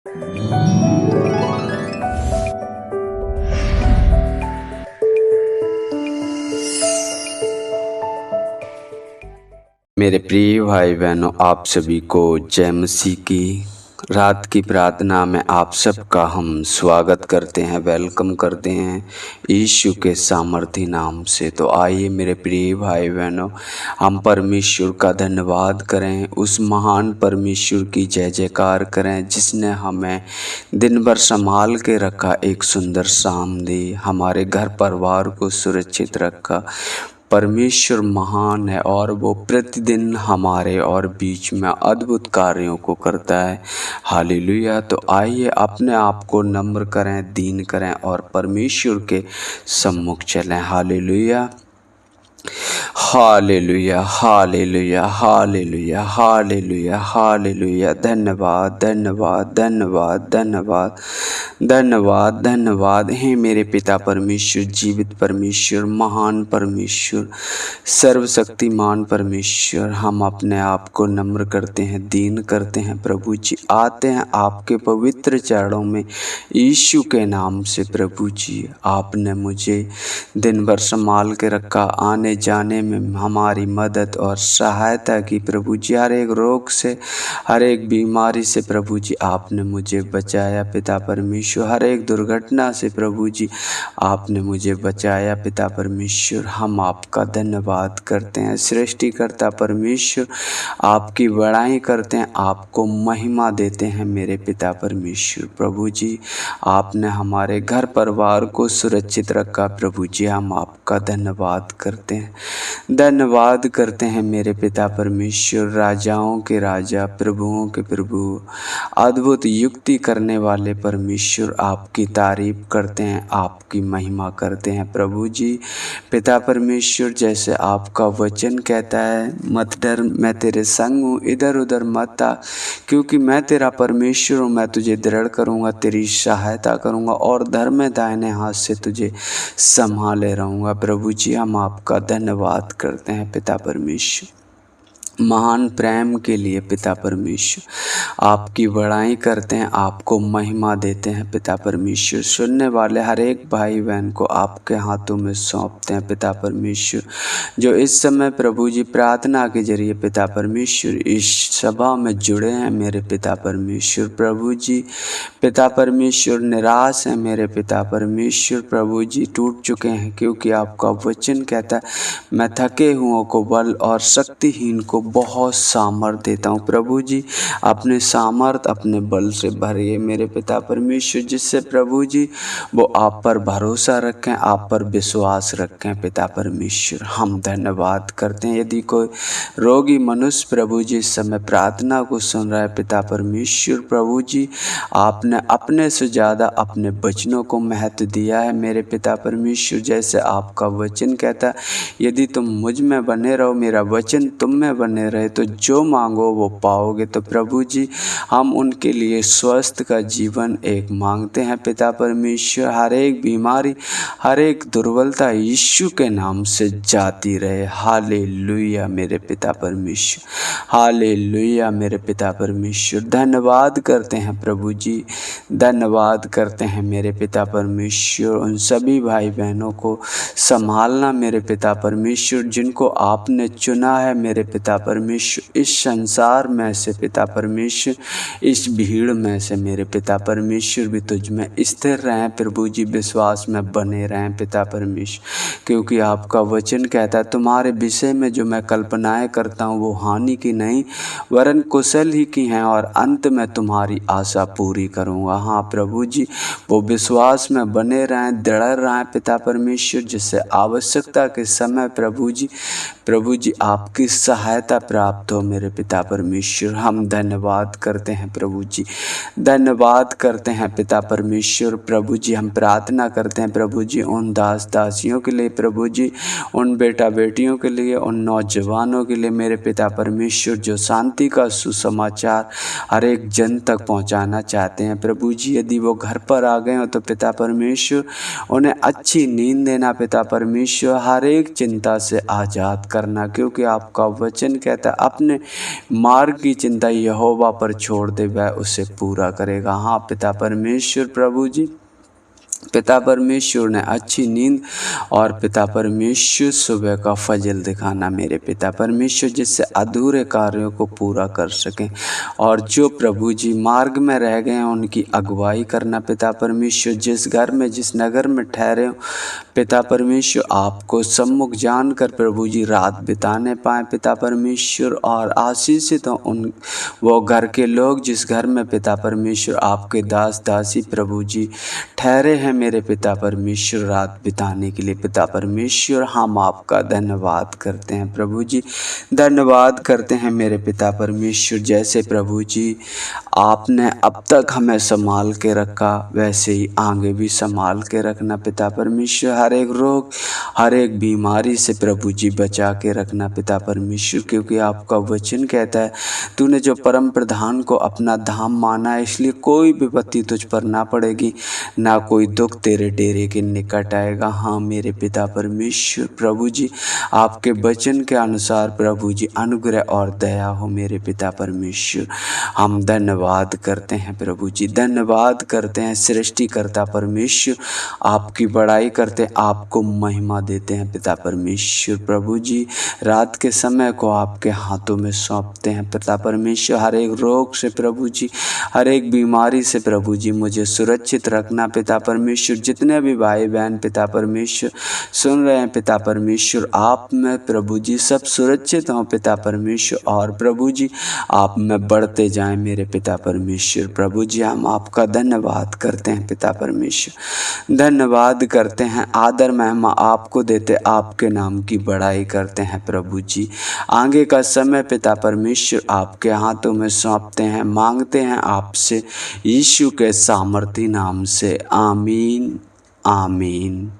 मेरे प्रिय भाई बहनों, आप सभी को जय मसीह की रात की प्रार्थना में आप सबका हम स्वागत करते हैं, वेलकम करते हैं यीशु के सामर्थी नाम से। तो आइए मेरे प्रिय भाई बहनों, हम परमेश्वर का धन्यवाद करें, उस महान परमेश्वर की जय जयकार करें जिसने हमें दिन भर संभाल के रखा, एक सुंदर शाम दी, हमारे घर परिवार को सुरक्षित रखा। परमेश्वर महान है और वो प्रतिदिन हमारे और बीच में अद्भुत कार्यों को करता है। हालेलुया। तो आइए अपने आप को नम्र करें, दीन करें और परमेश्वर के सम्मुख चलें। Hallelujah, hallelujah, hallelujah, hallelujah, hallelujah, hallelujah. धन्यवाद, धन्यवाद, धन्यवाद, धन्यवाद, धन्यवाद, धन्यवाद। हे मेरे पिता परमेश्वर, जीवित परमेश्वर, महान परमेश्वर, सर्वशक्तिमान परमेश्वर, हम अपने आप को नम्र करते हैं, दीन करते हैं प्रभु जी। आते हैं आपके पवित्र चरणों में यीशु के नाम से। प्रभु जी, आपने मुझे दिन भर संभाल के रखा, आने जाने में हमारी मदद और सहायता की प्रभु जी। हर एक रोग से, हर एक बीमारी से प्रभु जी आपने मुझे बचाया पिता परमेश्वर। हर एक दुर्घटना से प्रभु जी आपने मुझे बचाया पिता परमेश्वर। हम आपका धन्यवाद करते हैं सृष्टिकर्ता परमेश्वर, आपकी बड़ाई करते हैं, आपको महिमा देते हैं मेरे पिता परमेश्वर। प्रभु जी, आपने हमारे घर परिवार को सुरक्षित रखा प्रभु जी, हम आपका धन्यवाद करते हैं, धन्यवाद करते हैं मेरे पिता परमेश्वर। राजाओं के राजा, प्रभुओं के प्रभु, अद्भुत युक्ति करने वाले परमेश्वर, आपकी तारीफ करते हैं, आपकी महिमा करते हैं प्रभु जी। पिता परमेश्वर, जैसे आपका वचन कहता है, मत डर, मैं तेरे संग हूँ, इधर उधर मत आ, क्योंकि मैं तेरा परमेश्वर हूँ। मैं तुझे दृढ़ करूँगा, तेरी सहायता करूँगा और धर्म में दाहिने हाथ से तुझे संभाले रहूँगा। प्रभु जी, हम आपका धन्यवाद करते हैं पिता परमेश्वर, महान प्रेम के लिए पिता परमेश्वर। आपकी बड़ाई करते हैं, आपको महिमा देते हैं पिता परमेश्वर। सुनने वाले हर एक भाई बहन को आपके हाथों में सौंपते हैं पिता परमेश्वर, जो इस समय प्रभु जी प्रार्थना के जरिए पिता परमेश्वर इस सभा में जुड़े हैं मेरे पिता परमेश्वर। प्रभु जी, पिता परमेश्वर निराश है मेरे पिता परमेश्वर, प्रभु जी टूट चुके हैं, क्योंकि आपका वचन कहता है, मैं थके हुओं को बल और शक्तिहीन को बहुत सामर्थ देता हूँ। प्रभु जी, अपने सामर्थ, अपने बल से भरिए मेरे पिता परमेश्वर, जिससे प्रभु जी वो आप पर भरोसा रखें, आप पर विश्वास रखें पिता परमेश्वर। हम धन्यवाद करते हैं। यदि कोई रोगी मनुष्य प्रभु जी इस समय प्रार्थना को सुन रहा है पिता परमेश्वर, प्रभु जी आपने अपने से ज़्यादा अपने वचनों को महत्व दिया है मेरे पिता परमेश्वर। जैसे आपका वचन कहता है, यदि तुम मुझ में बने रहो, मेरा वचन तुम में बने रहे, तो जो मांगो वो पाओगे। तो प्रभु जी, हम उनके लिए स्वस्थ का जीवन एक मांगते हैं पिता परमेश्वर। हर एक बीमारी, हर एक दुर्बलता यीशु के नाम से जाती रहे। हालेलुया मेरे पिता परमेश्वर, हालेलुया मेरे पिता परमेश्वर। धन्यवाद करते हैं प्रभु जी, धन्यवाद करते हैं मेरे पिता परमेश्वर। उन सभी भाई बहनों को संभालना मेरे पिता परमेश्वर, जिनको आपने चुना है मेरे पिता परमेश्वर, इस संसार में से पिता परमेश्वर, इस भीड़ में से मेरे पिता परमेश्वर भी तुझ में स्थिर रहें प्रभु जी, विश्वास में बने रहें पिता परमेश्वर, क्योंकि आपका वचन कहता है, तुम्हारे विषय में जो मैं कल्पनाएं करता हूँ वो हानि की नहीं वरन कुशल ही की हैं, और अंत में तुम्हारी आशा पूरी करूँगा। हाँ प्रभु जी, वो विश्वास में बने रहें, दृढ़ रहें पिता परमेश्वर, जिससे आवश्यकता के समय प्रभु जी आपकी सहायता प्राप्त हो मेरे पिता परमेश्वर। हम धन्यवाद करते हैं प्रभु जी, धन्यवाद करते हैं पिता परमेश्वर। प्रभु जी, हम प्रार्थना करते हैं प्रभु जी उन दास दासियों के लिए, प्रभु जी उन बेटा बेटियों के लिए, उन नौजवानों के लिए मेरे पिता परमेश्वर, जो शांति का सुसमाचार हर एक जन तक पहुंचाना चाहते हैं प्रभु जी। यदि वो घर पर आ गए हो तो पिता परमेश्वर उन्हें अच्छी नींद देना पिता परमेश्वर, हर एक चिंता से आज़ाद करना, क्योंकि आपका वचन कहता है अपने मार्ग की चिंता यहोवा पर छोड़ दे, वह उसे पूरा करेगा। हाँ पिता परमेश्वर प्रभु जी, पिता परमेश्वर ने अच्छी नींद और पिता परमेश्वर सुबह का फजल दिखाना मेरे पिता परमेश्वर, जिससे अधूरे कार्यों को पूरा कर सकें। और जो प्रभु जी मार्ग में रह गए हैं उनकी अगुवाई करना पिता परमेश्वर, जिस घर में जिस नगर में ठहरे हो पिता परमेश्वर आपको सम्मुख जानकर प्रभु जी रात बिताने पाएँ पिता परमेश्वर, और आशीषित हो उन वो घर के लोग जिस घर में पिता परमेश्वर आपके दास दासी प्रभु जी ठहरे हैं मेरे पिता परमेश्वर रात बिताने के लिए। पिता परमेश्वर हम आपका धन्यवाद करते हैं प्रभु जी, धन्यवाद करते हैं मेरे पिता परमेश्वर। जैसे प्रभु जी आपने अब तक हमें संभाल के रखा वैसे ही आगे भी संभाल के रखना पिता परमेश्वर। हर एक रोग हर एक बीमारी से प्रभु जी बचा के रखना पिता परमेश्वर, क्योंकि आपका वचन कहता है तूने जो परम प्रधान को अपना धाम माना है, इसलिए कोई विपत्ति तुझ पर ना पड़ेगी, ना कोई दुख तेरे डेरे के निकट आएगा। हाँ मेरे पिता परमेश्वर प्रभु जी, आपके वचन के अनुसार प्रभु जी अनुग्रह और दया हो मेरे पिता परमेश्वर। हम धन्यवाद करते हैं प्रभु जी, धन्यवाद करते हैं सृष्टिकर्ता परमेश्वर, आपकी बड़ाई करते हैं, आपको महिमा देते हैं पिता परमेश्वर प्रभु जी। रात के समय को आपके हाथों में सौंपते हैं पिता परमेश्वर। हर एक रोग से प्रभु जी, हर एक बीमारी से प्रभु जी मुझे सुरक्षित रखना पिता परमेश्वर। जितने भी भाई बहन पिता परमेश्वर सुन रहे हैं पिता परमेश्वर, आप में प्रभु जी सब सुरक्षित हों पिता परमेश्वर, और प्रभु जी आप में बढ़ते जाएं मेरे पिता परमेश्वर प्रभु जी। हम आपका धन्यवाद करते हैं पिता परमेश्वर, धन्यवाद करते हैं, आदर महिमा आपको देते, आपके नाम की बड़ाई करते हैं प्रभु जी। आगे का समय पिता परमेश्वर आपके हाथों में सौंपते हैं, मांगते हैं आपसे यीशु के सामर्थी नाम से, आमीन आमीन।